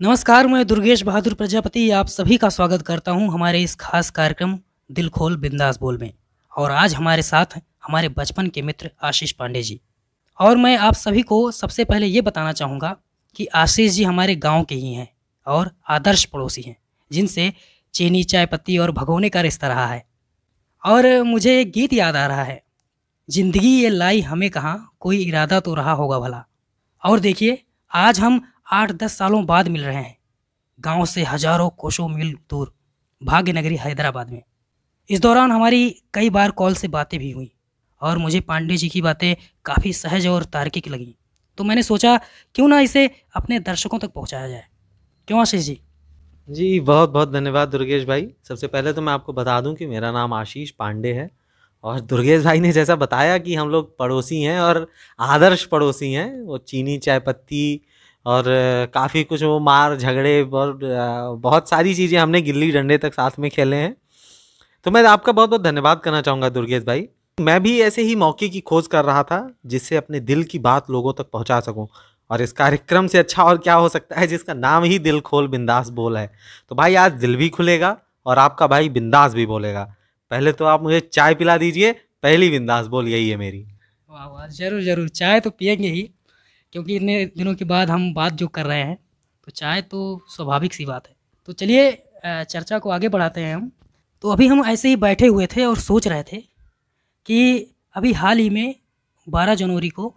नमस्कार, मैं दुर्गेश बहादुर प्रजापति आप सभी का स्वागत करता हूं हमारे इस खास कार्यक्रम दिल खोल बिंदास बोल में। और आज हमारे साथ हैं हमारे बचपन के मित्र आशीष पांडे जी। और मैं आप सभी को सबसे पहले ये बताना चाहूँगा कि आशीष जी हमारे गांव के ही हैं और आदर्श पड़ोसी हैं, जिनसे चीनी, चाय पत्ती और भगोने का रिश्ता रहा है। और मुझे एक गीत याद आ रहा है, ज़िंदगी ये लाई हमें कहाँ, कोई इरादा तो रहा होगा भला। और देखिए, आज हम 8-10 सालों बाद मिल रहे हैं, गांव से हजारों कोसों मील दूर, भाग्य नगरी हैदराबाद में। इस दौरान हमारी कई बार कॉल से बातें भी हुई और मुझे पांडे जी की बातें काफ़ी सहज और तार्किक लगी। तो मैंने सोचा क्यों ना इसे अपने दर्शकों तक पहुंचाया जाए। क्यों आशीष जी? जी, बहुत बहुत धन्यवाद दुर्गेश भाई। सबसे पहले तो मैं आपको बता दूं कि मेरा नाम आशीष पांडे है और दुर्गेश भाई ने जैसा बताया कि हम लोग पड़ोसी हैं और आदर्श पड़ोसी हैं। वो चीनी, चाय पत्ती और काफ़ी कुछ वो मार झगड़े और बहुत सारी चीज़ें हमने गिल्ली डंडे तक साथ में खेले हैं। तो मैं आपका बहुत बहुत धन्यवाद करना चाहूँगा दुर्गेश भाई। मैं भी ऐसे ही मौके की खोज कर रहा था जिससे अपने दिल की बात लोगों तक पहुँचा सकूँ। और इस कार्यक्रम से अच्छा और क्या हो सकता है जिसका नाम ही दिल खोल बिंदास बोल है। तो भाई आज दिल भी खुलेगा और आपका भाई बिंदास भी बोलेगा। पहले तो आप मुझे चाय पिला दीजिए, पहली बिंदास बोल यही है मेरी। वाह वाह, ज़रूर ज़रूर, चाय तो पियेंगे ही, क्योंकि इतने दिनों के बाद हम बात जो कर रहे हैं, तो चाय तो स्वाभाविक सी बात है। तो चलिए चर्चा को आगे बढ़ाते हैं हम। तो अभी हम ऐसे ही बैठे हुए थे और सोच रहे थे कि अभी हाल ही में 12 जनवरी को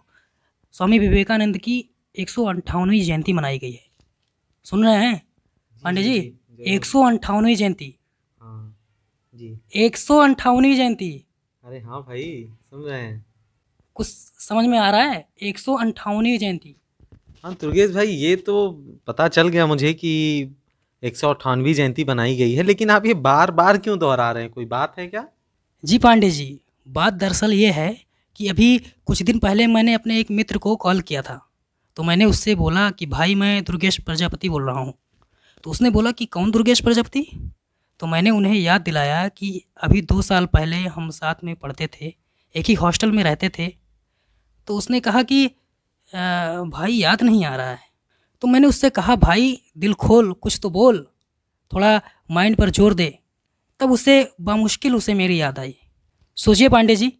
स्वामी विवेकानंद की 158वीं जयंती मनाई गई है। सुन रहे हैं जी पांडे जी जी? जी जरूर। 158वीं जयंती, हाँ जी। 158वीं जयंती। अरे हाँ भाई, सुन रहे हैं। कुछ समझ में आ रहा है? 158वीं जयंती। हाँ दुर्गेश भाई, ये तो पता चल गया मुझे कि 198वीं जयंती बनाई गई है, लेकिन आप ये बार बार क्यों दोहरा रहे हैं? कोई बात है क्या? जी पांडे जी, बात दरअसल ये है कि अभी कुछ दिन पहले मैंने अपने एक मित्र को कॉल किया था। तो मैंने उससे बोला कि भाई मैं दुर्गेश प्रजापति बोल रहा हूँ। तो उसने बोला कि कौन दुर्गेश प्रजापति? तो मैंने उन्हें याद दिलाया कि अभी 2 साल पहले हम साथ में पढ़ते थे, एक ही हॉस्टल में रहते थे। तो उसने कहा कि भाई याद नहीं आ रहा है। तो मैंने उससे कहा भाई दिल खोल, कुछ तो बोल, थोड़ा माइंड पर जोर दे। तब उसे बामुश्किल उसे मेरी याद आई। सोचिए पांडे जी।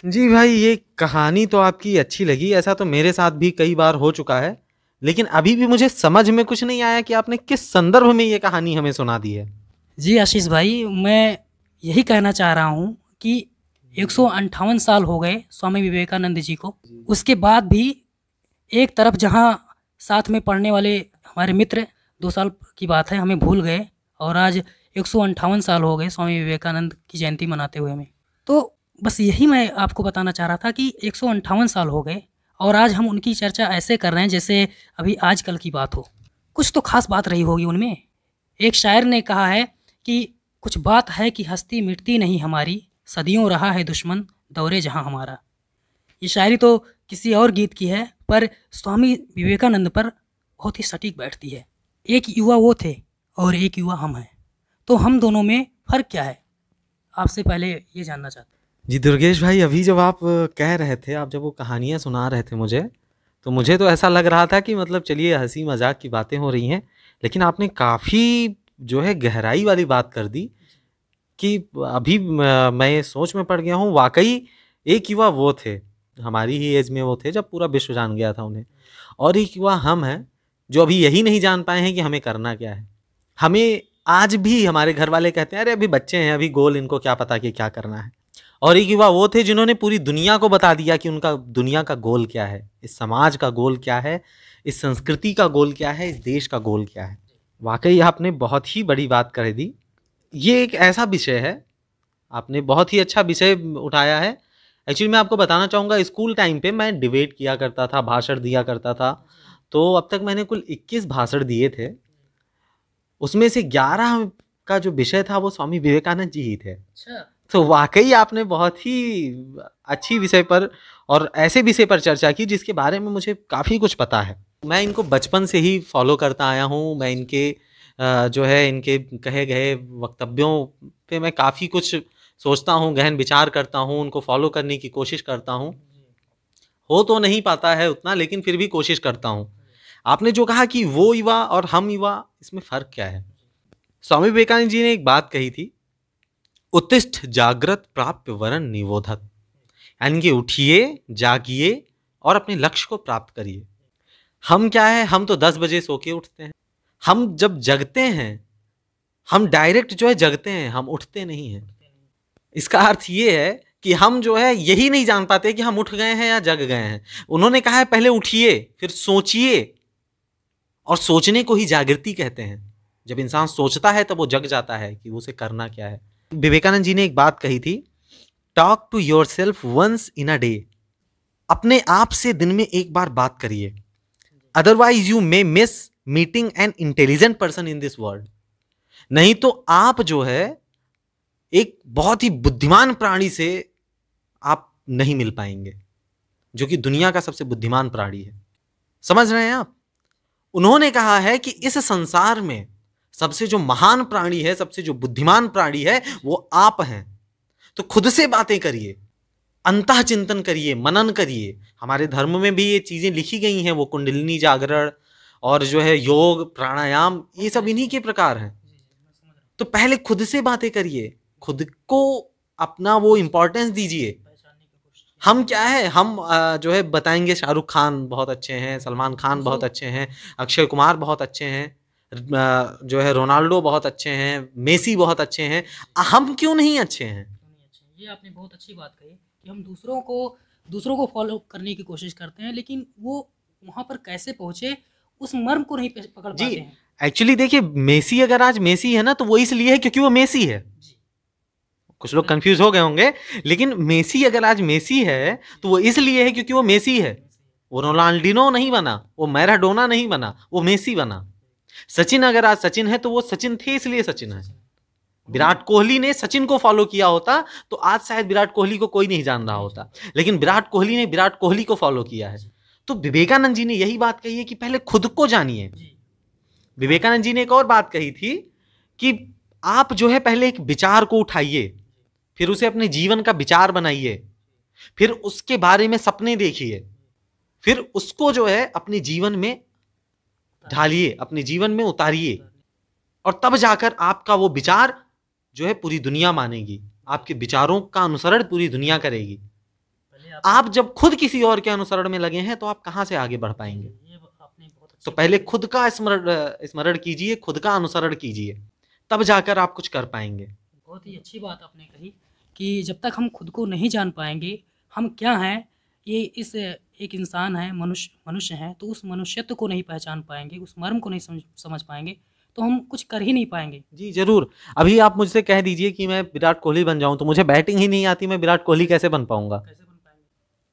जी भाई, ये कहानी तो आपकी अच्छी लगी। ऐसा तो मेरे साथ भी कई बार हो चुका है, लेकिन अभी भी मुझे समझ में कुछ नहीं आया कि आपने किस संदर्भ में ये कहानी हमें सुना दी है। जी आशीष भाई, मैं यही कहना चाह रहा हूँ कि 158 साल हो गए स्वामी विवेकानंद जी को। उसके बाद भी एक तरफ जहाँ साथ में पढ़ने वाले हमारे मित्र 2 साल की बात है हमें भूल गए, और आज 158 साल हो गए स्वामी विवेकानंद की जयंती मनाते हुए हमें। तो बस यही मैं आपको बताना चाह रहा था कि 158 साल हो गए और आज हम उनकी चर्चा ऐसे कर रहे हैं जैसे अभी आजकल की बात हो। कुछ तो खास बात रही होगी उनमें। एक शायर ने कहा है कि कुछ बात है कि हस्ती मिटती नहीं हमारी, सदियों रहा है दुश्मन दौरे जहां हमारा। ये शायरी तो किसी और गीत की है, पर स्वामी विवेकानंद पर बहुत ही सटीक बैठती है। एक युवा वो थे और एक युवा हम हैं, तो हम दोनों में फ़र्क क्या है? आपसे पहले ये जानना चाहता हूँ। जी दुर्गेश भाई, अभी जब आप कह रहे थे, आप जब वो कहानियाँ सुना रहे थे मुझे, तो मुझे तो ऐसा लग रहा था कि मतलब चलिए हंसी मजाक की बातें हो रही हैं, लेकिन आपने काफ़ी जो है गहराई वाली बात कर दी कि अभी मैं सोच में पड़ गया हूँ। वाकई एक युवा वो थे, हमारी ही एज में वो थे जब पूरा विश्व जान गया था उन्हें, और एक युवा हम हैं जो अभी यही नहीं जान पाए हैं कि हमें करना क्या है। हमें आज भी हमारे घर वाले कहते हैं अरे अभी बच्चे हैं, अभी गोल, इनको क्या पता कि क्या करना है। और एक युवा वो थे जिन्होंने पूरी दुनिया को बता दिया कि उनका दुनिया का गोल क्या है, इस समाज का गोल क्या है, इस संस्कृति का गोल क्या है, इस देश का गोल क्या है। वाकई आपने बहुत ही बड़ी बात कर दी। ये एक ऐसा विषय है, आपने बहुत ही अच्छा विषय उठाया है। एक्चुअली मैं आपको बताना चाहूँगा, स्कूल टाइम पे मैं डिबेट किया करता था, भाषण दिया करता था। तो अब तक मैंने कुल 21 भाषण दिए थे, उसमें से 11 का जो विषय था वो स्वामी विवेकानंद जी ही थे। अच्छा। तो वाकई आपने बहुत ही अच्छी विषय पर और ऐसे विषय पर चर्चा की जिसके बारे में मुझे काफ़ी कुछ पता है। मैं इनको बचपन से ही फॉलो करता आया हूँ। मैं इनके जो है इनके कहे गए वक्तव्यों पे मैं काफ़ी कुछ सोचता हूँ, गहन विचार करता हूँ, उनको फॉलो करने की कोशिश करता हूँ। हो तो नहीं पाता है उतना, लेकिन फिर भी कोशिश करता हूँ। आपने जो कहा कि वो युवा और हम युवा, इसमें फर्क क्या है? स्वामी विवेकानंद जी ने एक बात कही थी, उत्तिष्ठ जागृत प्राप्य वरण निबोधत, यानी कि उठिए, जागिए और अपने लक्ष्य को प्राप्त करिए। हम क्या है, हम तो 10 बजे सो के उठते हैं। हम जब जगते हैं, हम डायरेक्ट जो है जगते हैं, हम उठते नहीं हैं। इसका अर्थ ये है कि हम जो है यही नहीं जान पाते कि हम उठ गए हैं या जग गए हैं। उन्होंने कहा है पहले उठिए, फिर सोचिए, और सोचने को ही जागृति कहते हैं। जब इंसान सोचता है तब वो जग जाता है कि उसे करना क्या है। विवेकानंद जी ने एक बात कही थी, talk to yourself once in a day, अपने आप से दिन में एक बार बात करिए, otherwise you may miss meeting an intelligent person in this world. नहीं तो आप जो है एक बहुत ही बुद्धिमान प्राणी से आप नहीं मिल पाएंगे, जो कि दुनिया का सबसे बुद्धिमान प्राणी है। समझ रहे हैं आप? उन्होंने कहा है कि इस संसार में सबसे जो महान प्राणी है, सबसे जो बुद्धिमान प्राणी है, वो आप हैं। तो खुद से बातें करिए, अंतः चिंतन करिए, मनन करिए। हमारे धर्म में भी ये चीजें लिखी गई हैं, वो कुंडलिनी जागरण और जो है योग प्राणायाम, ये सब इन्हीं के प्रकार हैं। तो पहले खुद से बातें करिए, खुद को अपना वो इंपॉर्टेंस दीजिए। हम क्या है, हम जो है बताएंगे शाहरुख खान बहुत अच्छे हैं, सलमान खान बहुत अच्छे हैं, अक्षय कुमार बहुत अच्छे हैं, जो है रोनाल्डो बहुत अच्छे हैं, मेसी बहुत अच्छे हैं। हम क्यों नहीं अच्छे हैं? ये आपने बहुत अच्छी बात कही कि हम दूसरों को फॉलो करने की कोशिश करते हैं, लेकिन वो वहाँ पर कैसे पहुँचे उस मर्म को नहीं पकड़ पाते जी हैं। एक्चुअली देखिए, मेसी अगर आज मेसी है ना, तो वो इसलिए है क्योंकि वो मेसी है। कुछ लोग कंफ्यूज हो गए होंगे, लेकिन मेसी अगर आज मेसी है तो वो इसलिए है क्योंकि वो मेसी है। वो रोनाल्डिनो नहीं बना, वो मैराडोना नहीं बना, वो मेसी बना। सचिन अगर आज सचिन है तो वो सचिन थे इसलिए सचिन है। विराट कोहली ने सचिन को फॉलो किया होता तो आज शायद विराट कोहली को कोई नहीं जान रहा होता, लेकिन विराट कोहली ने विराट कोहली को फॉलो किया है। तो विवेकानंद जी ने यही बात कही है कि पहले खुद को जानिए। विवेकानंद जी ने एक और बात कही थी कि आप जो है पहले एक विचार को उठाइए, फिर उसे अपने जीवन का विचार बनाइए, फिर उसके बारे में सपने देखिए, फिर उसको जो है अपने जीवन में ढालिए, अपने जीवन में उतारिए, और तब जाकर आपका वो विचार जो है पूरी दुनिया मानेगी, आपके विचारों का अनुसरण पूरी दुनिया करेगी। आप जब खुद किसी और के अनुसरण में लगे हैं तो आप कहां से आगे बढ़ पाएंगे? तो पहले खुद का स्मरण कीजिए, खुद का अनुसरण कीजिए, तब जाकर आप कुछ कर पाएंगे। बहुत ही अच्छी बात आपने कही कि जब तक हम खुद को नहीं जान पाएंगे हम क्या हैं, ये इस एक इंसान है, मनुष्य हैं, तो उस मनुष्यत्व को नहीं पहचान पाएंगे, उस मर्म को नहीं समझ पाएंगे, तो हम कुछ कर ही नहीं पाएंगे। जी जरूर। अभी आप मुझसे कह दीजिए कि मैं विराट कोहली बन जाऊं, तो मुझे बैटिंग ही नहीं आती, मैं विराट कोहली कैसे बन पाऊंगा?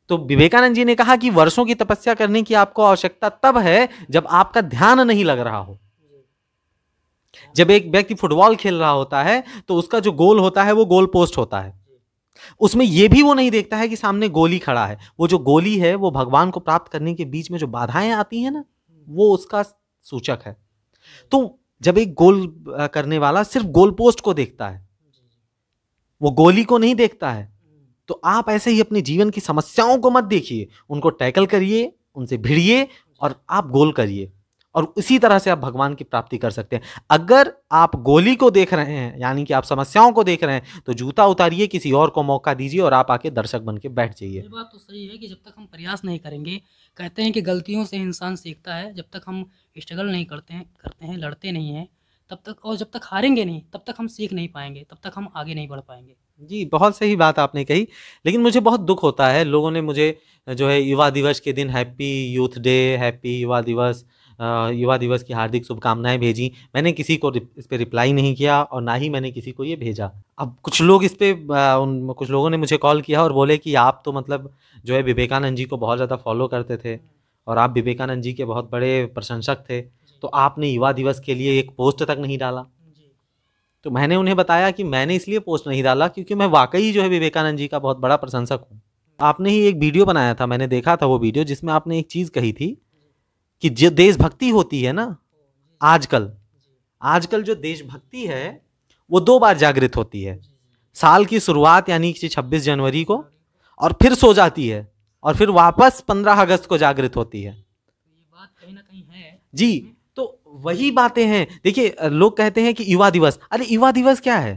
तो विवेकानंद जी ने कहा कि वर्षों की तपस्या करने की आपको आवश्यकता तब है जब आपका ध्यान नहीं लग रहा हो। जब एक व्यक्ति फुटबॉल खेल रहा होता है तो उसका जो गोल होता है वो गोल पोस्ट होता है, उसमें ये भी वो नहीं देखता है कि सामने गोली खड़ा है। वो जो गोली है वो भगवान को प्राप्त करने के बीच में जो बाधाएं आती हैं ना, वो उसका सूचक है। तो जब एक गोल करने वाला सिर्फ गोल पोस्ट को देखता है, वो गोली को नहीं देखता है, तो आप ऐसे ही अपने जीवन की समस्याओं को मत देखिए, उनको टैकल करिए, उनसे भिड़िए और आप गोल करिए, और इसी तरह से आप भगवान की प्राप्ति कर सकते हैं। अगर आप गोली को देख रहे हैं, यानी कि आप समस्याओं को देख रहे हैं, तो जूता उतारिए, किसी और को मौका दीजिए और आप आके दर्शक बन के बैठ जाइए। ये बात तो सही है कि जब तक हम प्रयास नहीं करेंगे, कहते हैं कि गलतियों से इंसान सीखता है, जब तक हम स्ट्रगल नहीं करते हैं, लड़ते नहीं हैं, तब तक, और जब तक हारेंगे नहीं तब तक हम सीख नहीं पाएंगे, तब तक हम आगे नहीं बढ़ पाएंगे। जी बहुत सही बात आपने कही। लेकिन मुझे बहुत दुख होता है, लोगों ने मुझे जो है युवा दिवस के दिन हैप्पी यूथ डे, हैप्पी युवा दिवस की हार्दिक शुभकामनाएं भेजी। मैंने किसी को इस पर रिप्लाई नहीं किया और ना ही मैंने किसी को ये भेजा। अब कुछ लोग इस पे कुछ लोगों ने मुझे कॉल किया और बोले कि आप तो मतलब जो है विवेकानंद जी को बहुत ज़्यादा फॉलो करते थे और आप विवेकानंद जी के बहुत बड़े प्रशंसक थे, तो आपने युवा दिवस के लिए एक पोस्ट तक नहीं डाला। तो मैंने उन्हें बताया कि मैंने इसलिए पोस्ट नहीं डाला क्योंकि मैं वाकई जो है विवेकानंद जी का बहुत बड़ा प्रशंसक हूँ। आपने ही एक वीडियो बनाया था, मैंने देखा था वो वीडियो, जिसमें आपने एक चीज़ कही थी कि जो देशभक्ति होती है ना, आजकल जो देशभक्ति है वो 2 बार जागृत होती है। साल की शुरुआत यानी कि 26 जनवरी को, और फिर सो जाती है, और फिर वापस 15 अगस्त को जागृत होती है। कहीं ना कहीं है जी। तो वही बातें हैं। देखिए लोग कहते हैं कि युवा दिवस, अरे युवा दिवस क्या है?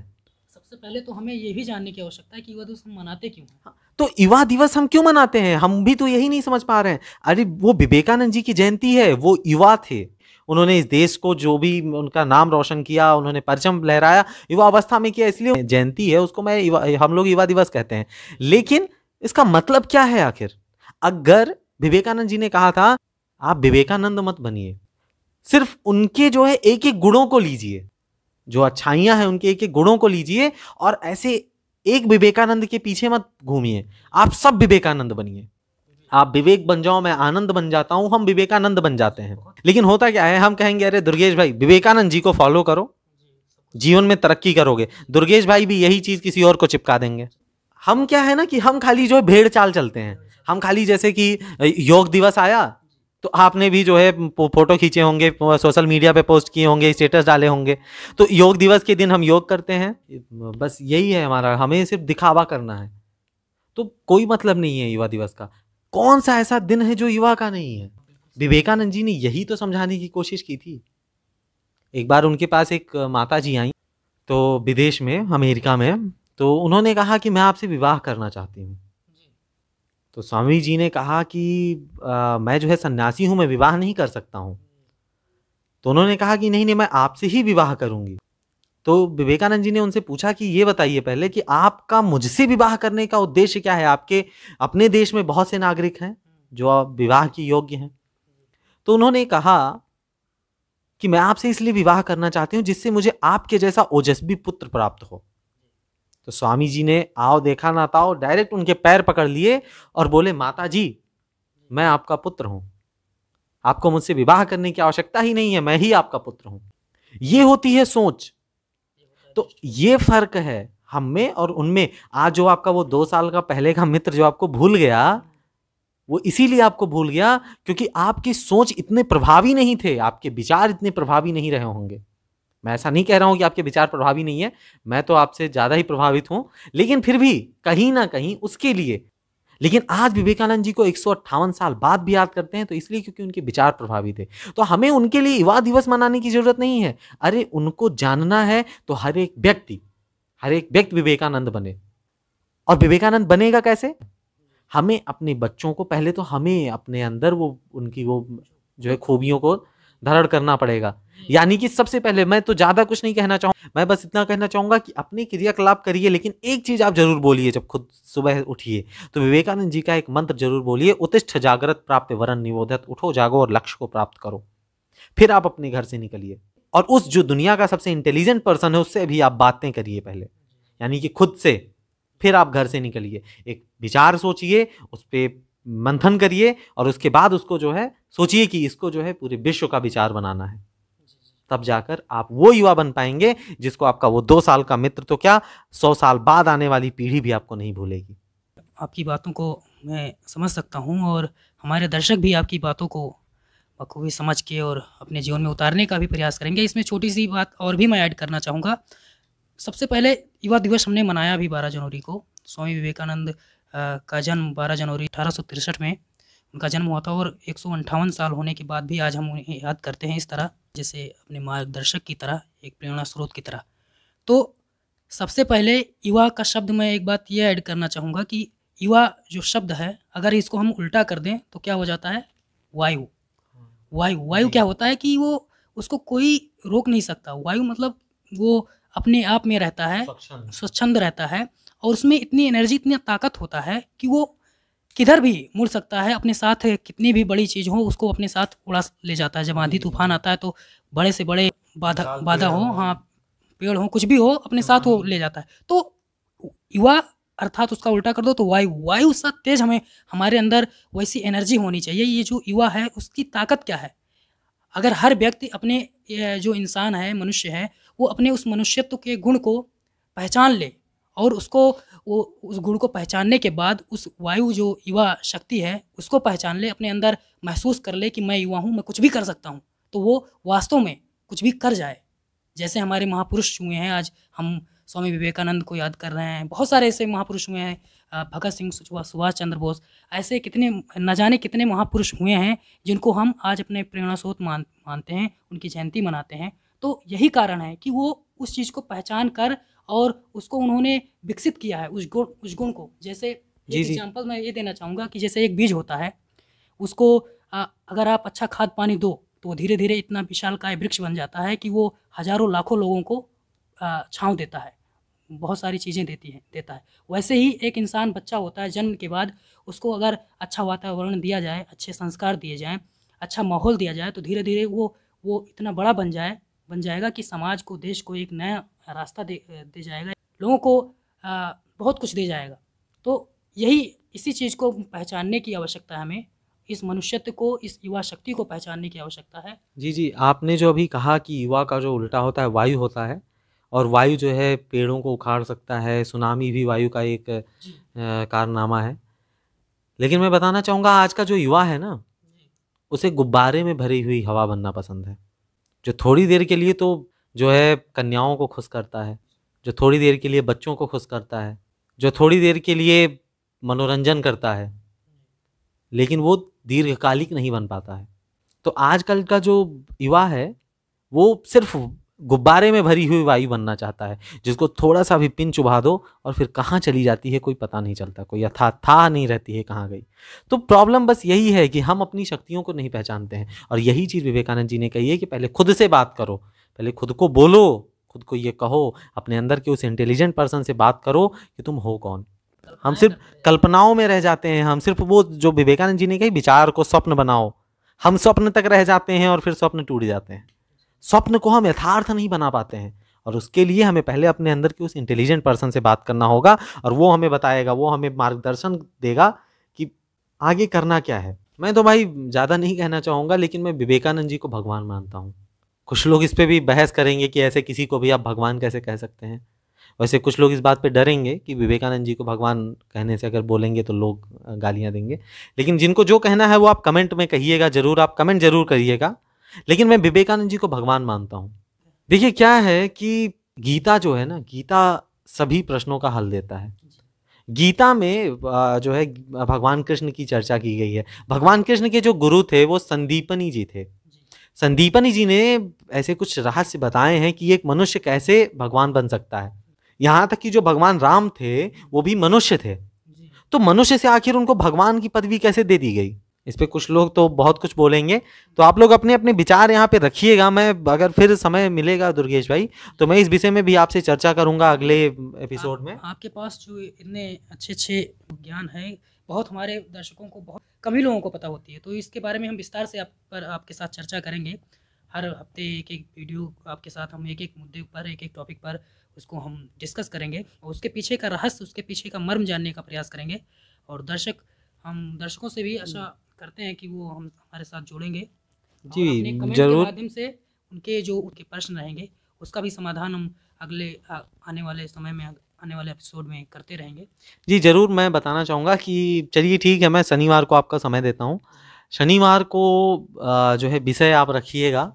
सबसे पहले तो हमें ये भी जानने की आवश्यकता है कि युवा दिवस हम मनाते क्यों हैं। तो युवा दिवस हम क्यों मनाते हैं? हम भी तो यही नहीं समझ पा रहे हैं। अरे वो विवेकानंद जी की जयंती है, वो युवा थे, उन्होंने इस देश को जो भी उनका नाम रोशन किया, उन्होंने परचम लहराया, युवा अवस्था में किया, इसलिए जयंती है, उसको हम लोग युवा दिवस कहते हैं। लेकिन इसका मतलब क्या है आखिर? अगर विवेकानंद जी ने कहा था आप विवेकानंद मत बनिए, सिर्फ उनके जो है एक एक गुणों को लीजिए, जो अच्छाइयां हैं उनके एक एक गुणों को लीजिए, और ऐसे एक विवेकानंद के पीछे मत घूमिए, आप सब विवेकानंद बनिए। आप विवेक बन जाओ, मैं आनंद बन जाता हूं, हम विवेकानंद बन जाते हैं। लेकिन होता क्या है, हम कहेंगे अरे दुर्गेश भाई विवेकानंद जी को फॉलो करो, जीवन में तरक्की करोगे। दुर्गेश भाई भी यही चीज किसी और को चिपका देंगे। हम क्या है ना कि हम खाली जो है भेड़ चाल चलते हैं। हम खाली जैसे कि योग दिवस आया तो आपने भी जो है फोटो खींचे होंगे, सोशल मीडिया पे पोस्ट किए होंगे, स्टेटस डाले होंगे, तो योग दिवस के दिन हम योग करते हैं। बस यही है हमारा, हमें सिर्फ दिखावा करना है। तो कोई मतलब नहीं है युवा दिवस का। कौन सा ऐसा दिन है जो युवा का नहीं है? विवेकानंद जी ने यही तो समझाने की कोशिश की थी। एक बार उनके पास एक माता जी आई, तो विदेश में, अमेरिका में, तो उन्होंने कहा कि मैं आपसे विवाह करना चाहती हूँ। तो स्वामी जी ने कहा कि मैं जो है सन्यासी हूँ, मैं विवाह नहीं कर सकता हूँ। तो उन्होंने कहा कि नहीं नहीं, मैं आपसे ही विवाह करूंगी। तो विवेकानंद जी ने उनसे पूछा कि ये बताइए पहले कि आपका मुझसे विवाह करने का उद्देश्य क्या है? आपके अपने देश में बहुत से नागरिक हैं जो आप विवाह के योग्य हैं। तो उन्होंने कहा कि मैं आपसे इसलिए विवाह करना चाहती हूँ जिससे मुझे आपके जैसा ओजस्वी पुत्र प्राप्त हो। तो स्वामी जी ने आओ देखा ना ताओ डायरेक्ट उनके पैर पकड़ लिए और बोले, माता जी मैं आपका पुत्र हूं, आपको मुझसे विवाह करने की आवश्यकता ही नहीं है, मैं ही आपका पुत्र हूं। ये होती है सोच। तो ये फर्क है हम में और उनमें। आज जो आपका वो 2 साल का पहले का मित्र जो आपको भूल गया, वो इसीलिए आपको भूल गया क्योंकि आपकी सोच इतने प्रभावी नहीं थे, आपके विचार इतने प्रभावी नहीं रहे होंगे। मैं ऐसा नहीं कह रहा हूं कि आपके विचार प्रभावी नहीं है, मैं तो आपसे ज्यादा ही प्रभावित हूं, लेकिन फिर भी कहीं ना कहीं उसके लिए। लेकिन आज विवेकानंद जी को 158 साल बाद भी याद करते हैं तो इसलिए क्योंकि उनके विचार प्रभावी थे। तो हमें उनके लिए युवा दिवस मनाने की जरूरत नहीं है। अरे उनको जानना है तो हर एक व्यक्ति विवेकानंद बने। और विवेकानंद बनेगा कैसे? हमें अपने बच्चों को, पहले तो हमें अपने अंदर वो उनकी वो जो है खूबियों को धारण करना पड़ेगा। यानी कि सबसे पहले, मैं तो ज्यादा कुछ नहीं कहना चाहूंगा, मैं बस इतना कहना चाहूंगा कि अपने क्रियाकलाप करिए, लेकिन एक चीज आप जरूर बोलिए जब खुद सुबह उठिए, तो विवेकानंद जी का एक मंत्र जरूर बोलिए, उत्तिष्ठ जागृत प्राप्य वरन निबोधत। उठो जागो और लक्ष्य को प्राप्त करो। फिर आप अपने घर से निकलिए और उस जो दुनिया का सबसे इंटेलिजेंट पर्सन है उससे भी आप बातें करिए पहले, यानी कि खुद से। फिर आप घर से निकलिए, एक विचार सोचिए, उस पर मंथन करिए और उसके बाद उसको जो है सोचिए कि इसको जो है पूरे विश्व का विचार बनाना है। तब जाकर आप वो युवा बन पाएंगे जिसको आपका वो 2 साल का मित्र तो क्या, 100 साल बाद आने वाली पीढ़ी भी आपको नहीं भूलेगी। आपकी बातों को मैं समझ सकता हूँ और हमारे दर्शक भी आपकी बातों को बखूबी समझ के और अपने जीवन में उतारने का भी प्रयास करेंगे। इसमें छोटी सी बात और भी मैं ऐड करना चाहूँगा। सबसे पहले युवा दिवस हमने मनाया भी 12 जनवरी को। स्वामी विवेकानंद का जन्म 12 जनवरी 1863 में उनका जन्म हुआ था और 158 साल होने के बाद भी आज हम उन्हें याद करते हैं इस तरह, जैसे अपने मार्गदर्शक की तरह, एक प्रेरणा स्रोत की तरह। तो सबसे पहले युवा का शब्द मैं एक बात ये ऐड करना चाहूँगा कि युवा जो शब्द है, अगर इसको हम उल्टा कर दें तो क्या हो जाता है? वायु। वायु क्या होता है कि वो, उसको कोई रोक नहीं सकता। वायु मतलब वो अपने आप में रहता है, स्वच्छंद रहता है और उसमें इतनी एनर्जी, इतनी ताकत होता है कि वो किधर भी मुड़ सकता है। अपने साथ कितनी भी बड़ी चीज़ हो उसको अपने साथ उड़ा ले जाता है। जब आंधी तूफान आता है तो बड़े से बड़े बाधा हो, हाँ पेड़ हो, कुछ भी हो, अपने साथ वो ले जाता है। तो युवा अर्थात उसका उल्टा कर दो तो वायु सा तेज हमें, हमारे अंदर वैसी एनर्जी होनी चाहिए। ये जो युवा है उसकी ताकत क्या है? अगर हर व्यक्ति अपने, जो इंसान है, मनुष्य है, वो अपने उस मनुष्यत्व के गुण को पहचान ले और उसको, वो उस गुण को पहचानने के बाद उस वायु जो युवा शक्ति है उसको पहचान ले, अपने अंदर महसूस कर ले कि मैं युवा हूँ, मैं कुछ भी कर सकता हूँ, तो वो वास्तव में कुछ भी कर जाए। जैसे हमारे महापुरुष हुए हैं, आज हम स्वामी विवेकानंद को याद कर रहे हैं, बहुत सारे ऐसे महापुरुष हुए हैं, भगत सिंह, सुभाष चंद्र बोस, ऐसे कितने न जाने कितने महापुरुष हुए हैं जिनको हम आज अपने प्रेरणा स्रोत मानते हैं, उनकी जयंती मनाते हैं। तो यही कारण है कि वो उस चीज़ को पहचान कर और उसको उन्होंने विकसित किया है, उस गुण को। जैसे एक एग्जाम्पल मैं ये देना चाहूँगा कि जैसे एक बीज होता है, उसको अगर आप अच्छा खाद पानी दो तो वो धीरे धीरे इतना विशालकाय वृक्ष बन जाता है कि वो हज़ारों लाखों लोगों को छाँव देता है, बहुत सारी चीज़ें देता है। वैसे ही एक इंसान बच्चा होता है, जन्म के बाद उसको अगर अच्छा वातावरण दिया जाए, अच्छे संस्कार दिए जाएँ, अच्छा माहौल दिया जाए, तो धीरे धीरे वो इतना बड़ा बन जाएगा कि समाज को, देश को एक नया रास्ता दे जाएगा, लोगों को बहुत कुछ दे जाएगा। तो इसी चीज़ को पहचानने की आवश्यकता है हमें, इस मनुष्यत्व को, इस युवा शक्ति को पहचानने की आवश्यकता है। जी, आपने जो अभी कहा कि युवा का जो उल्टा होता है वायु होता है, और वायु जो है पेड़ों को उखाड़ सकता है, सुनामी भी वायु का एक कारनामा है। लेकिन मैं बताना चाहूँगा आज का जो युवा है ना, उसे गुब्बारे में भरी हुई हवा बनना पसंद है, जो थोड़ी देर के लिए तो जो है कन्याओं को खुश करता है, जो थोड़ी देर के लिए बच्चों को खुश करता है, जो थोड़ी देर के लिए मनोरंजन करता है, लेकिन वो दीर्घकालिक नहीं बन पाता है। तो आजकल का जो युवा है वो सिर्फ गुब्बारे में भरी हुई वायु बनना चाहता है, जिसको थोड़ा सा भी पिन चुभा दो और फिर कहाँ चली जाती है कोई पता नहीं चलता, कोई था नहीं रहती है कहाँ गई। तो प्रॉब्लम बस यही है कि हम अपनी शक्तियों को नहीं पहचानते हैं, और यही चीज़ विवेकानंद जी ने कही है कि पहले खुद से बात करो, पहले खुद को बोलो, खुद को ये कहो, अपने अंदर के उस इंटेलिजेंट पर्सन से बात करो कि तुम हो कौन। हम सिर्फ कल्पनाओं में रह जाते हैं, हम सिर्फ वो जो विवेकानंद जी ने कही विचार को स्वप्न बनाओ, हम स्वप्न तक रह जाते हैं और फिर स्वप्न टूट जाते हैं। स्वप्न को हम यथार्थ नहीं बना पाते हैं, और उसके लिए हमें पहले अपने अंदर के उस इंटेलिजेंट पर्सन से बात करना होगा, और वो हमें बताएगा, वो हमें मार्गदर्शन देगा कि आगे करना क्या है। मैं तो भाई ज़्यादा नहीं कहना चाहूँगा, लेकिन मैं विवेकानंद जी को भगवान मानता हूँ। कुछ लोग इस पर भी बहस करेंगे कि ऐसे किसी को भी आप भगवान कैसे कह सकते हैं। वैसे कुछ लोग इस बात पे डरेंगे कि विवेकानंद जी को भगवान कहने से अगर बोलेंगे तो लोग गालियाँ देंगे, लेकिन जिनको जो कहना है वो आप कमेंट में कहिएगा ज़रूर, आप कमेंट ज़रूर करिएगा। लेकिन मैं विवेकानंद जी को भगवान मानता हूँ। देखिए क्या है कि गीता जो है ना, गीता सभी प्रश्नों का हल देता है। गीता में जो है भगवान कृष्ण की चर्चा की गई है। भगवान कृष्ण के जो गुरु थे वो संदीपनी जी थे। संदीपनी जी ने ऐसे कुछ रहस्य बताए हैं कि एक मनुष्य कैसे भगवान बन सकता है। यहाँ तक कि जो भगवान राम थे वो भी मनुष्य थे, तो मनुष्य से आखिर उनको भगवान की पदवी कैसे दे दी गई। इस पे कुछ लोग तो बहुत कुछ बोलेंगे, तो आप लोग अपने अपने विचार यहाँ पे रखिएगा। मैं अगर फिर समय मिलेगा दुर्गेश भाई तो मैं इस विषय में भी आपसे चर्चा करूंगा अगले एपिसोड में। आपके पास जो इतने अच्छे ज्ञान है, बहुत हमारे दर्शकों को, बहुत कम ही लोगों को पता होती है, तो इसके बारे में हम विस्तार से आपके साथ चर्चा करेंगे। हर हफ्ते एक वीडियो आपके साथ हम एक मुद्दे पर, एक टॉपिक पर उसको हम डिस्कस करेंगे, और उसके पीछे का रहस्य, उसके पीछे का मर्म जानने का प्रयास करेंगे। और हम दर्शकों से भी आशा करते हैं कि वो हमारे साथ जुड़ेंगे जी, अपने कमेंट के माध्यम से उनके प्रश्न रहेंगे उसका भी समाधान हम अगले आने वाले समय में, आने वाले एपिसोड में करते रहेंगे। जी ज़रूर। मैं बताना चाहूँगा कि चलिए ठीक है, मैं शनिवार को आपका समय देता हूँ। शनिवार को जो है विषय आप रखिएगा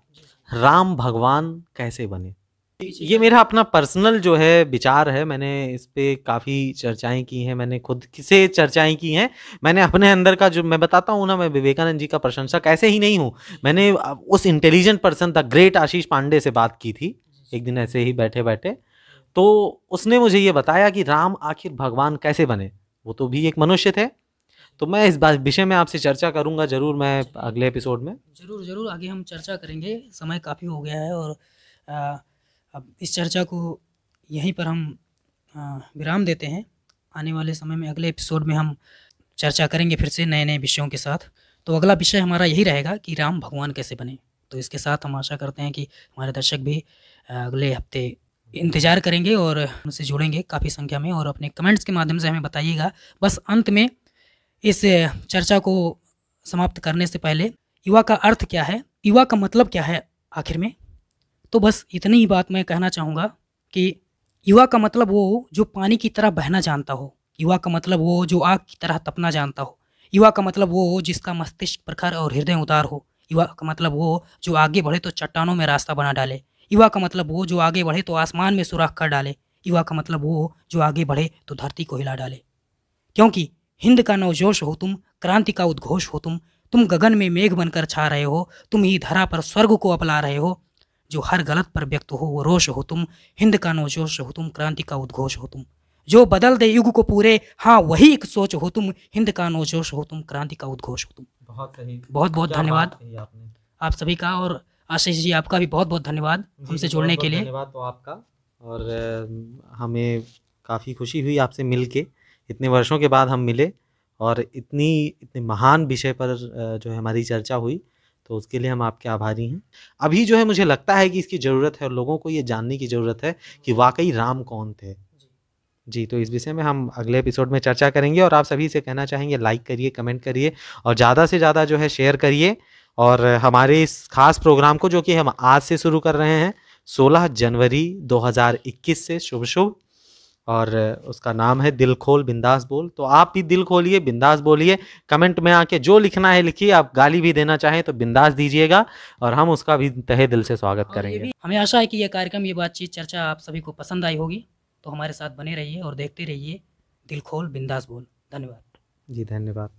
राम भगवान कैसे बने। ये मेरा अपना पर्सनल जो है विचार है, मैंने इस पे काफ़ी चर्चाएं की हैं, मैंने खुद से चर्चाएं की हैं। मैंने अपने अंदर का जो मैं बताता हूँ ना, मैं विवेकानंद जी का प्रशंसक ऐसे ही नहीं हूँ। मैंने उस इंटेलिजेंट पर्सन द ग्रेट आशीष पांडे से बात की थी एक दिन ऐसे ही बैठे बैठे, तो उसने मुझे ये बताया कि राम आखिर भगवान कैसे बने, वो तो भी एक मनुष्य थे। तो मैं इस विषय में आपसे चर्चा करूँगा ज़रूर, मैं अगले एपिसोड में ज़रूर आगे हम चर्चा करेंगे। समय काफ़ी हो गया है और अब इस चर्चा को यहीं पर हम विराम देते हैं। आने वाले समय में अगले एपिसोड में हम चर्चा करेंगे फिर से नए विषयों के साथ। तो अगला विषय हमारा यही रहेगा कि राम भगवान कैसे बने। तो इसके साथ हम आशा करते हैं कि हमारे दर्शक भी अगले हफ्ते इंतज़ार करेंगे और हमसे जुड़ेंगे काफ़ी संख्या में, और अपने कमेंट्स के माध्यम से हमें बताइएगा। बस अंत में इस चर्चा को समाप्त करने से पहले, युवा का अर्थ क्या है, युवा का मतलब क्या है आखिर में, तो बस इतनी ही बात मैं कहना चाहूँगा कि युवा का मतलब वो जो पानी की तरह बहना जानता हो, युवा का मतलब वो जो आग की तरह तपना जानता हो, युवा का मतलब वो जिसका मस्तिष्क प्रखर और हृदय उदार हो, युवा का मतलब वो जो आगे बढ़े तो चट्टानों में रास्ता बना डाले, युवा का मतलब वो जो आगे बढ़े तो आसमान में सुराख कर डाले, युवा का मतलब वो जो आगे बढ़े तो धरती को हिला डाले। क्योंकि हिंद का नवजोश हो तुम, क्रांति का उद्घोष हो तुम गगन में मेघ बनकर छा रहे हो, तुम ही धरा पर स्वर्ग को अपला रहे हो, जो हर गलत पर व्यक्त हो वो रोष हो तुम, हिंद का नवजोश हो तुम, क्रांति का उद्घोष हो तुम, जो बदल दे युग को पूरे, हाँ वही एक सोच हो तुम, हिंद का नवजोश हो तुम, क्रांति का उद्घोष हो तुम। बहुत सही, बहुत बहुत क्या धन्यवाद बात कही आपने। आप सभी का, और आशीष जी आपका भी बहुत बहुत धन्यवाद हमसे जुड़ने के लिए। धन्यवाद तो आपका, और हमें काफ़ी खुशी हुई आपसे मिल के, इतने वर्षों के बाद हम मिले और इतने महान विषय पर जो है हमारी चर्चा हुई, तो उसके लिए हम आपके आभारी हैं। अभी जो है मुझे लगता है कि इसकी ज़रूरत है और लोगों को ये जानने की ज़रूरत है कि वाकई राम कौन थे। जी, तो इस विषय में हम अगले एपिसोड में चर्चा करेंगे, और आप सभी से कहना चाहेंगे लाइक करिए, कमेंट करिए और ज़्यादा से ज़्यादा जो है शेयर करिए। और हमारे इस खास प्रोग्राम को जो कि हम आज से शुरू कर रहे हैं 16 जनवरी 2021 से, शुभ शुभ, और उसका नाम है दिल खोल बिंदास बोल। तो आप भी दिल खोलिए, बिंदास बोलिए, कमेंट में आके जो लिखना है लिखिए, आप गाली भी देना चाहें तो बिंदास दीजिएगा और हम उसका भी तहे दिल से स्वागत करेंगे। हमें आशा है कि ये कार्यक्रम, ये बातचीत, चर्चा आप सभी को पसंद आई होगी, तो हमारे साथ बने रहिए और देखते रहिए दिल खोल बिंदास बोल। धन्यवाद। जी धन्यवाद।